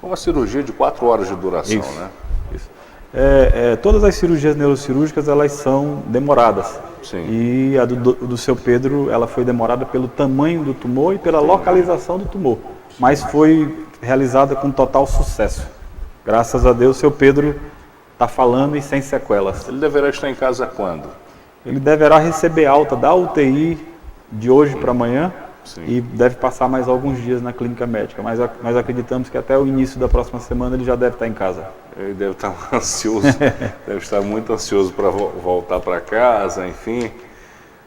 Uma cirurgia de 4 horas de duração, Isso. né? Isso. Todas as cirurgias neurocirúrgicas, elas são demoradas. Sim. E a do seu Pedro, ela foi demorada pelo tamanho do tumor e pela localização do tumor. Mas foi realizada com total sucesso. Graças a Deus, seu Pedro está falando e sem sequelas. Ele deverá estar em casa quando? Ele deverá receber alta da UTI de hoje para amanhã. Sim. E deve passar mais alguns dias na clínica médica, mas nós acreditamos que até o início da próxima semana ele já deve estar em casa. Ele deve estar ansioso, deve estar muito ansioso para voltar para casa, enfim.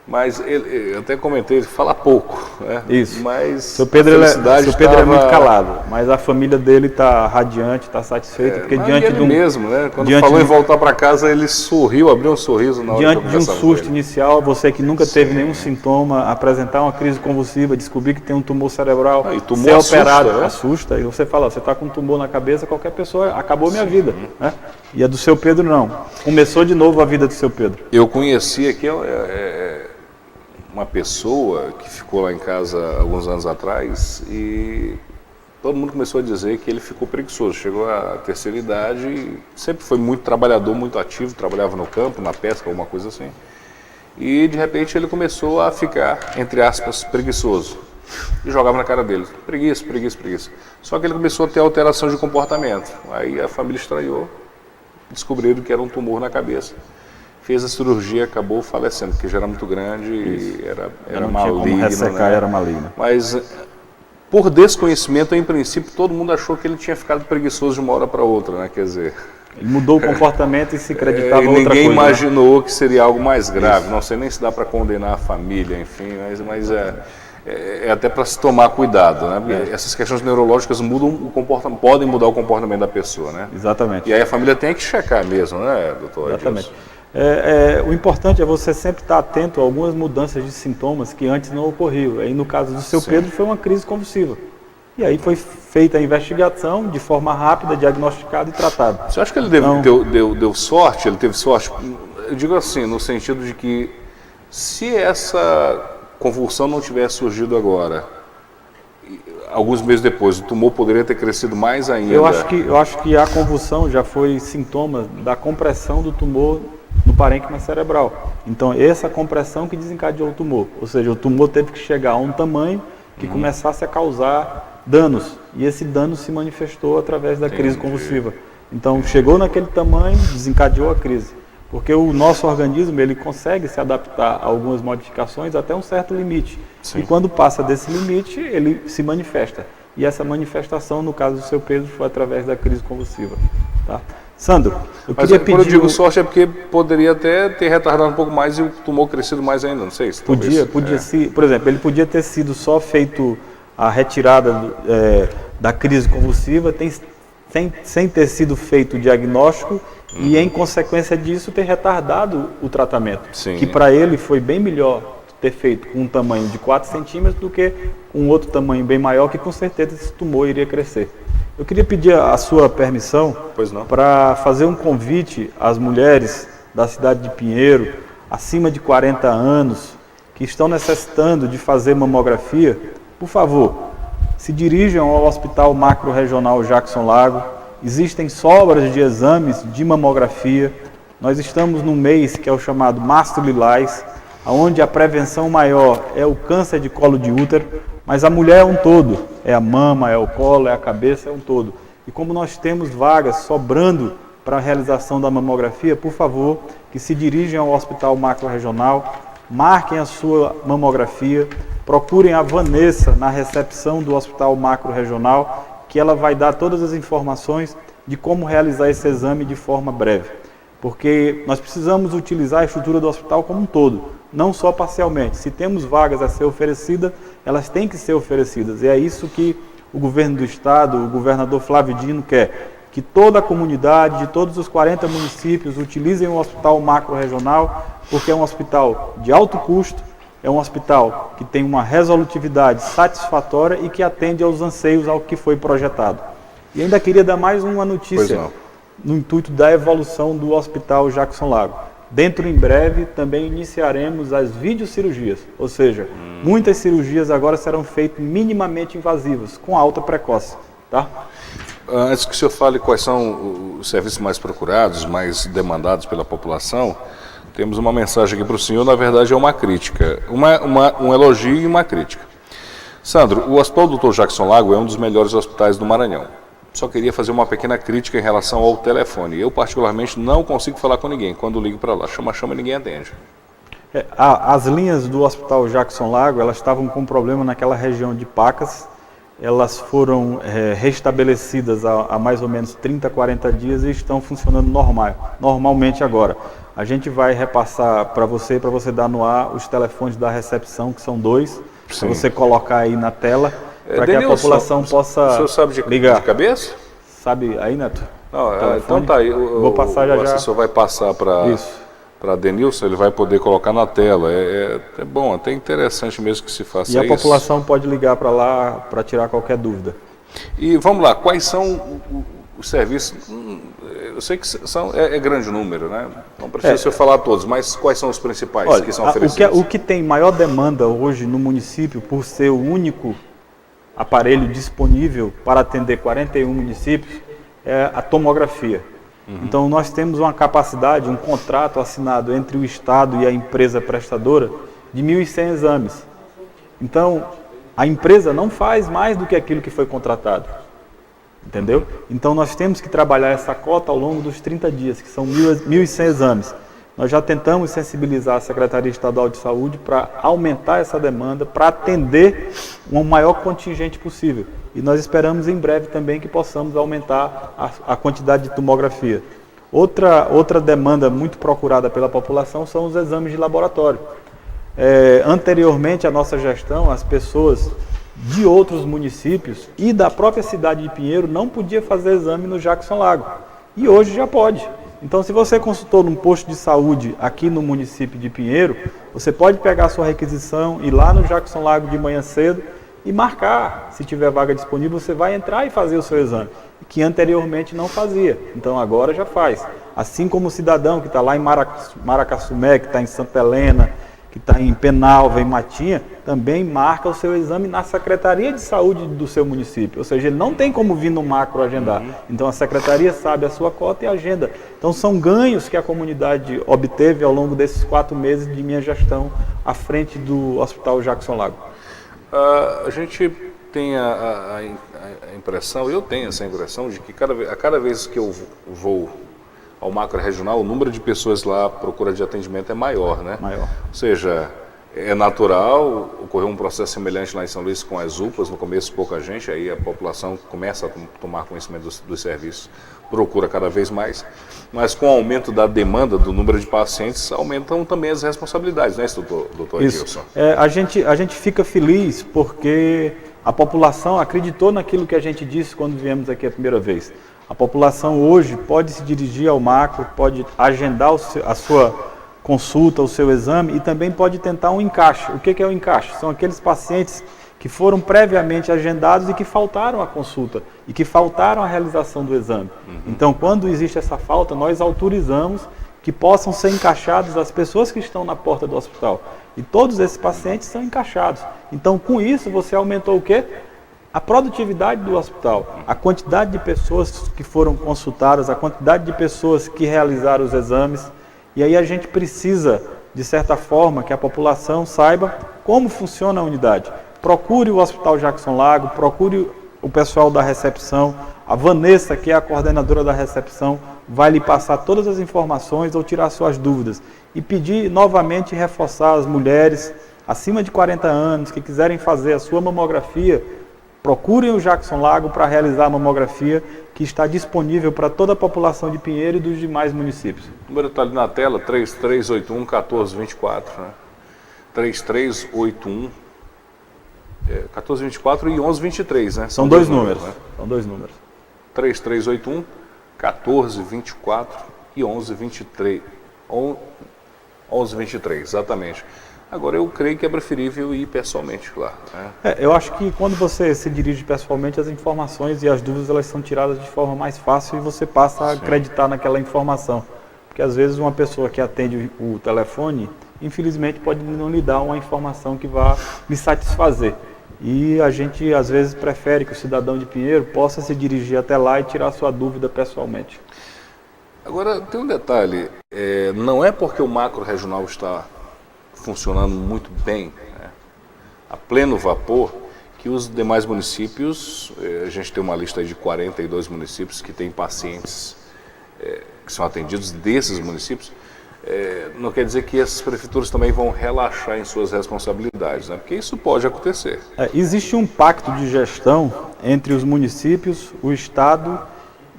Mas eu até comentei, ele fala pouco, né? Isso. Mas Seu Pedro, felicidade seu Pedro é muito calado, mas a família dele está radiante, está satisfeita, porque diante ele de um mesmo, né? Quando falou em voltar para casa, ele sorriu, abriu um sorriso na hora diante que eu de um conversava susto com ele. inicial, você que nunca teve nenhum sintoma, apresentar uma crise convulsiva, descobrir que tem um tumor cerebral, E tumor ser assusta, operado, né? assusta, e você fala, você está com um tumor na cabeça, qualquer pessoa, acabou minha vida, né? E a do seu Pedro não, começou de novo a vida do seu Pedro. Eu conheci aqui uma pessoa que ficou lá em casa alguns anos atrás e todo mundo começou a dizer que ele ficou preguiçoso. Chegou à terceira idade e sempre foi muito trabalhador, muito ativo, trabalhava no campo, na pesca, alguma coisa assim. E de repente ele começou a ficar, entre aspas, preguiçoso. E jogava na cara dele, preguiça, preguiça, preguiça. Só que ele começou a ter alteração de comportamento. Aí a família estranhou, descobriram que era um tumor na cabeça. Fez a cirurgia, acabou falecendo, porque já era muito grande e era Não tinha maligno, como ressecar, né? era maligno. Mas, por desconhecimento, em princípio, todo mundo achou que ele tinha ficado preguiçoso de uma hora para outra, né? Quer dizer... Ele mudou o comportamento e se acreditava e outra coisa. ninguém imaginou que seria algo mais grave. Não sei nem se dá para condenar a família, enfim, mas é até para se tomar cuidado, né? Porque essas questões neurológicas mudam o comportamento, podem mudar o comportamento da pessoa, né? Exatamente. E aí a família tem que checar mesmo, né, doutor? Exatamente. O importante é você sempre estar atento a algumas mudanças de sintomas que antes não ocorriam. Aí no caso do seu Pedro foi uma crise convulsiva. E aí foi feita a investigação de forma rápida, diagnosticada e tratada. Você acha que ele deu sorte? Ele teve sorte? Eu digo assim, no sentido de que se essa convulsão não tivesse surgido agora, alguns meses depois, o tumor poderia ter crescido mais ainda. Eu acho que a convulsão já foi sintoma da compressão do tumor no parênquima cerebral. Então, essa compressão que desencadeou o tumor. Ou seja, o tumor teve que chegar a um tamanho que começasse a causar danos. E esse dano se manifestou através da crise convulsiva. Então, chegou naquele tamanho, desencadeou a crise. Porque o nosso organismo, ele consegue se adaptar a algumas modificações até um certo limite. Sim. E quando passa desse limite, ele se manifesta. E essa manifestação, no caso do seu Pedro, foi através da crise convulsiva. Tá? Sandro, Mas quando eu digo sorte é porque poderia até ter retardado um pouco mais e o tumor crescido mais ainda, não sei se podia ser, por exemplo, ele podia ter sido só feito a retirada da crise convulsiva sem ter sido feito o diagnóstico e, em consequência disso, ter retardado o tratamento. Sim. Que para ele foi bem melhor ter feito com um tamanho de 4 centímetros do que um outro tamanho bem maior, que com certeza esse tumor iria crescer. Eu queria pedir a sua permissão para fazer um convite às mulheres da cidade de Pinheiro, acima de 40 anos, que estão necessitando de fazer mamografia. Por favor, se dirijam ao Hospital Macro-Regional Jackson Lago. Existem sobras de exames de mamografia. Nós estamos num mês que é o chamado Março Lilás, onde a prevenção maior é o câncer de colo de útero, mas a mulher é um todo, é a mama, é o colo, é a cabeça, é um todo. E como nós temos vagas sobrando para a realização da mamografia, por favor, que se dirijam ao Hospital Macro-Regional, marquem a sua mamografia, procurem a Vanessa na recepção do Hospital Macro-Regional, que ela vai dar todas as informações de como realizar esse exame de forma breve. Porque nós precisamos utilizar a estrutura do hospital como um todo, não só parcialmente. Se temos vagas a ser oferecidas, elas têm que ser oferecidas. E é isso que o governo do estado, o governador Flávio Dino quer, que toda a comunidade, de todos os 40 municípios, utilizem o Hospital Macro-Regional, porque é um hospital de alto custo, é um hospital que tem uma resolutividade satisfatória e que atende aos anseios ao que foi projetado. E ainda queria dar mais uma notícia no intuito da evolução do Hospital Jackson Lago. Dentro em breve também iniciaremos as videocirurgias, ou seja, muitas cirurgias agora serão feitas minimamente invasivas, com alta precoce. Tá? Antes que o senhor fale quais são os serviços mais procurados, mais demandados pela população, temos uma mensagem aqui para o senhor, na verdade é uma crítica, um elogio e uma crítica. Sandro, o Hospital Dr. Jackson Lago é um dos melhores hospitais do Maranhão. Só queria fazer uma pequena crítica em relação ao telefone. Eu, particularmente, não consigo falar com ninguém quando ligo para lá. Chama, ninguém atende. As linhas do Hospital Jackson Lago, elas estavam com problema naquela região de Pacas. Elas foram restabelecidas há mais ou menos 30, 40 dias e estão funcionando normalmente agora. A gente vai repassar para você dar no ar os telefones da recepção, que são 2, para você colocar aí na tela, para que a população possa ligar. O senhor sabe de cabeça? Sabe aí, Neto? Não, então tá aí. Vou passar já. O assessor vai passar para Denilson, ele vai poder colocar na tela. É bom, até interessante mesmo que se faça isso. E a população pode ligar para lá para tirar qualquer dúvida. E vamos lá, quais são os serviços? Eu sei que é grande o número, né? Não precisa o senhor falar todos, mas quais são os principais que são oferecidos? O que tem maior demanda hoje no município, por ser o único aparelho disponível para atender 41 municípios, é a tomografia. Então nós temos uma capacidade, um contrato assinado entre o Estado e a empresa prestadora de 1.100 exames. Então a empresa não faz mais do que aquilo que foi contratado, entendeu? Então nós temos que trabalhar essa cota ao longo dos 30 dias, que são 1.100 exames. Nós já tentamos sensibilizar a Secretaria Estadual de Saúde para aumentar essa demanda, para atender um maior contingente possível. E nós esperamos em breve também que possamos aumentar a quantidade de tomografia. Outra demanda muito procurada pela população são os exames de laboratório. Anteriormente à nossa gestão, as pessoas de outros municípios e da própria cidade de Pinheiro não podiam fazer exame no Jackson Lago. E hoje já pode. Então, se você consultou num posto de saúde aqui no município de Pinheiro, você pode pegar a sua requisição, ir lá no Jackson Lago de manhã cedo e marcar. Se tiver vaga disponível, você vai entrar e fazer o seu exame, que anteriormente não fazia. Então, agora já faz. Assim como o cidadão que está lá em Maracassumé, que está em Santa Helena, que está em Penalva, em Matinha, também marca o seu exame na Secretaria de Saúde do seu município. Ou seja, ele não tem como vir no macro agendar. Então a Secretaria sabe a sua cota e agenda. Então são ganhos que a comunidade obteve ao longo desses 4 meses de minha gestão à frente do Hospital Jackson Lago. A gente tem a impressão, eu tenho essa impressão, de que a cada vez que eu vou ao macro regional, o número de pessoas lá à procura de atendimento é maior, né? Maior. Ou seja, é natural, ocorreu um processo semelhante lá em São Luís com as UPAs, no começo pouca gente, aí a população começa a tomar conhecimento dos serviços, procura cada vez mais, mas com o aumento da demanda, do número de pacientes, aumentam também as responsabilidades, né, doutor Edilson? A gente fica feliz porque a população acreditou naquilo que a gente disse quando viemos aqui a primeira vez. A população hoje pode se dirigir ao macro, pode agendar a sua consulta, o seu exame e também pode tentar um encaixe. O que é o encaixe? São aqueles pacientes que foram previamente agendados e que faltaram a consulta e que faltaram a realização do exame. Então, quando existe essa falta, nós autorizamos que possam ser encaixados as pessoas que estão na porta do hospital. E todos esses pacientes são encaixados. Então, com isso, você aumentou o quê? A produtividade do hospital, a quantidade de pessoas que foram consultadas, a quantidade de pessoas que realizaram os exames. E aí a gente precisa, de certa forma, que a população saiba como funciona a unidade. Procure o Hospital Jackson Lago, procure o pessoal da recepção. A Vanessa, que é a coordenadora da recepção, vai lhe passar todas as informações ou tirar suas dúvidas. E pedir novamente reforçar as mulheres acima de 40 anos que quiserem fazer a sua mamografia, procurem o Jackson Lago para realizar a mamografia, que está disponível para toda a população de Pinheiro e dos demais municípios. O número está ali na tela, 3381-1424, né? 3381-1424 e 1123, né? São dois números, né? São 2 números. 3381-1424 e 1123. 1123, exatamente. Agora, eu creio que é preferível ir pessoalmente lá. Né? Eu acho que quando você se dirige pessoalmente, as informações e as dúvidas elas são tiradas de forma mais fácil e você passa a acreditar naquela informação. Porque às vezes uma pessoa que atende o telefone, infelizmente, pode não lhe dar uma informação que vá lhe satisfazer. e a gente às vezes prefere que o cidadão de Pinheiro possa se dirigir até lá e tirar sua dúvida pessoalmente. Agora, tem um detalhe, não é porque o macro-regional está funcionando muito bem, né, a pleno vapor, que os demais municípios, a gente tem uma lista aí de 42 municípios que têm pacientes que são atendidos desses municípios, não quer dizer que essas prefeituras também vão relaxar em suas responsabilidades, né? Porque isso pode acontecer. Existe um pacto de gestão entre os municípios, o Estado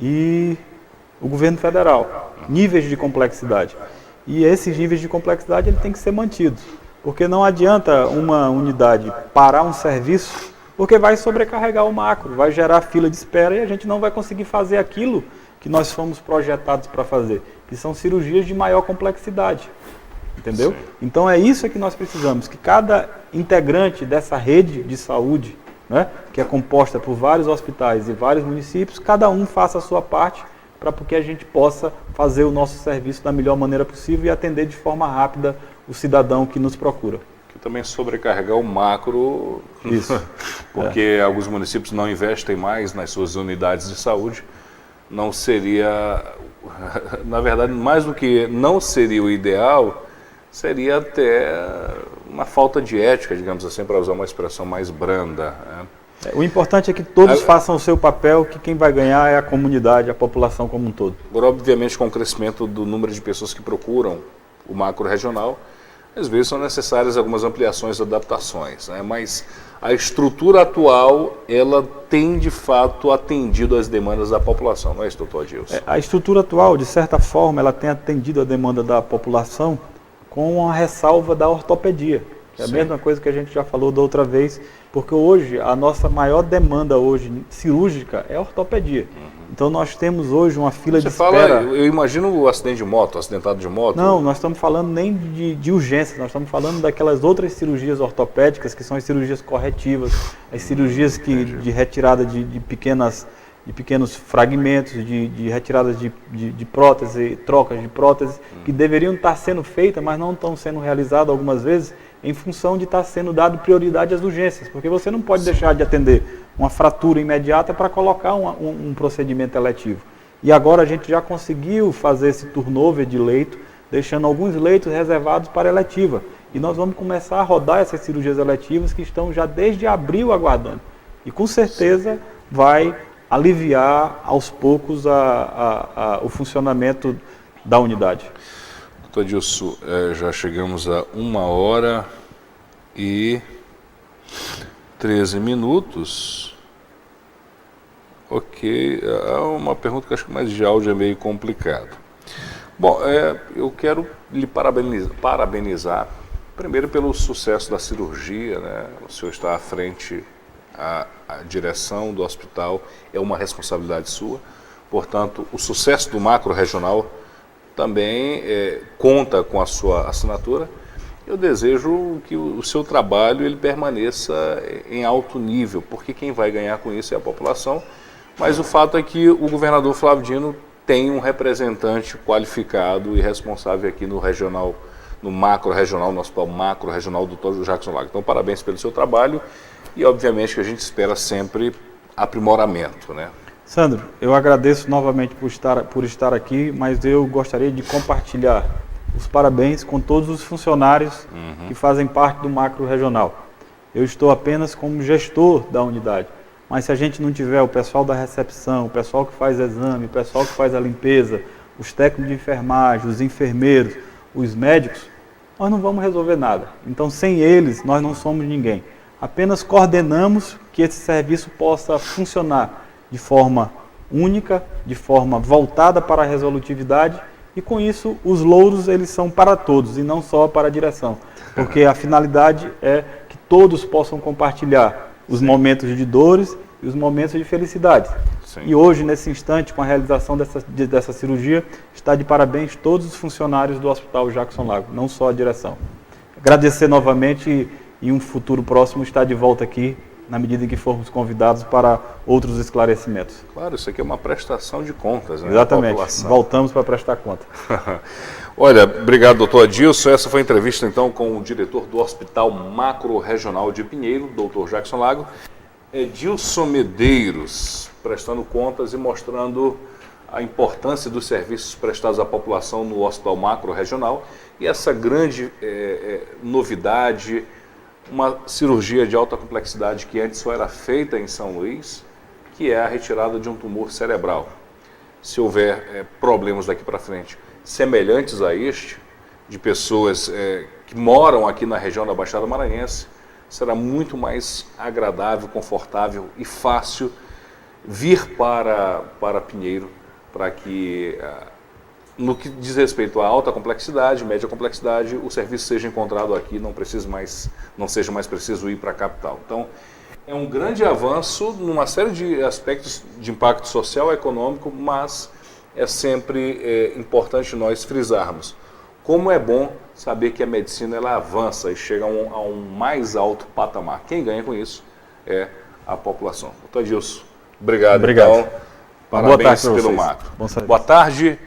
e o governo federal, níveis de complexidade. E esses níveis de complexidade ele tem que ser mantidos, porque não adianta uma unidade parar um serviço, porque vai sobrecarregar o macro, vai gerar fila de espera e a gente não vai conseguir fazer aquilo que nós fomos projetados para fazer, que são cirurgias de maior complexidade, entendeu? Sim. Então é isso que nós precisamos, que cada integrante dessa rede de saúde, né, que é composta por vários hospitais e vários municípios, cada um faça a sua parte para que a gente possa fazer o nosso serviço da melhor maneira possível e atender de forma rápida o cidadão que nos procura. Que também sobrecarregar o macro, isso. Porque alguns municípios não investem mais nas suas unidades de saúde, não seria, na verdade, mais do que não seria o ideal, seria até uma falta de ética, digamos assim, para usar uma expressão mais branda, né? O importante é que todos façam o seu papel, que quem vai ganhar é a comunidade, a população como um todo. Agora, obviamente, com o crescimento do número de pessoas que procuram o macro-regional, às vezes são necessárias algumas ampliações e adaptações, né? Mas a estrutura atual, ela tem de fato atendido às demandas da população, não é isso, doutor Adilson? A estrutura atual, de certa forma, ela tem atendido a demanda da população com a ressalva da ortopedia, que é a mesma coisa que a gente já falou da outra vez, porque hoje a nossa maior demanda hoje cirúrgica é a ortopedia. Então nós temos hoje uma fila de espera. Eu imagino o acidente de moto, o acidentado de moto. Não, nós estamos falando nem de urgência, nós estamos falando daquelas outras cirurgias ortopédicas, que são as cirurgias corretivas, as cirurgias de retirada de pequenos fragmentos, de retiradas de prótese, trocas de prótese, que deveriam estar sendo feitas, mas não estão sendo realizadas algumas vezes, em função de estar sendo dado prioridade às urgências, porque você não pode deixar de atender uma fratura imediata para colocar um procedimento eletivo. E agora a gente já conseguiu fazer esse turnover de leito, deixando alguns leitos reservados para eletiva. E nós vamos começar a rodar essas cirurgias eletivas que estão já desde abril aguardando. E com certeza vai aliviar aos poucos o funcionamento da unidade. Doutor Adilson, já chegamos a 1h13 minutos. Ok, é uma pergunta que acho que mais de áudio é meio complicado. Bom, eu quero lhe parabenizar, primeiro pelo sucesso da cirurgia, né? O senhor está à frente, a direção do hospital é uma responsabilidade sua, portanto, o sucesso do macro-regional também conta com a sua assinatura. Eu desejo que o seu trabalho ele permaneça em alto nível, porque quem vai ganhar com isso é a população, mas o fato é que o governador Flávio Dino tem um representante qualificado e responsável aqui no regional, no macro-regional, no hospital macro-regional do Dr. Jackson Lago. Então, parabéns pelo seu trabalho e, obviamente, que a gente espera sempre aprimoramento, né? Sandro, eu agradeço novamente por estar aqui, mas eu gostaria de compartilhar os parabéns com todos os funcionários que fazem parte do macro-regional. Eu estou apenas como gestor da unidade, mas se a gente não tiver o pessoal da recepção, o pessoal que faz exame, o pessoal que faz a limpeza, os técnicos de enfermagem, os enfermeiros, os médicos, nós não vamos resolver nada. Então, sem eles, nós não somos ninguém. Apenas coordenamos que esse serviço possa funcionar de forma única, de forma voltada para a resolutividade, e com isso os louros eles são para todos e não só para a direção, porque a finalidade é que todos possam compartilhar os momentos de dores e os momentos de felicidade. Sim. E hoje, nesse instante, com a realização dessa cirurgia, está de parabéns todos os funcionários do Hospital Jackson Lago, não só a direção. Agradecer novamente e um futuro próximo estar de volta aqui na medida em que formos convidados para outros esclarecimentos. Claro, isso aqui é uma prestação de contas, né? Exatamente, voltamos para prestar conta. Olha, obrigado, doutor Adilson. Essa foi a entrevista, então, com o diretor do Hospital Macro-Regional de Pinheiro, doutor Jackson Lago. Edilson Medeiros, prestando contas e mostrando a importância dos serviços prestados à população no Hospital Macro-Regional e essa grande novidade, uma cirurgia de alta complexidade que antes só era feita em São Luís, que é a retirada de um tumor cerebral. Se houver problemas daqui para frente semelhantes a este, de pessoas que moram aqui na região da Baixada Maranhense, será muito mais agradável, confortável e fácil vir para Pinheiro, para que, no que diz respeito à alta complexidade, média complexidade, o serviço seja encontrado aqui, não seja mais preciso ir para a capital. Então, é um grande avanço numa série de aspectos de impacto social e econômico, mas é sempre importante nós frisarmos como é bom saber que a medicina ela avança e chega a um mais alto patamar. Quem ganha com isso é a população. Doutor Adilson, obrigado. Então, parabéns pelo macro. Boa tarde.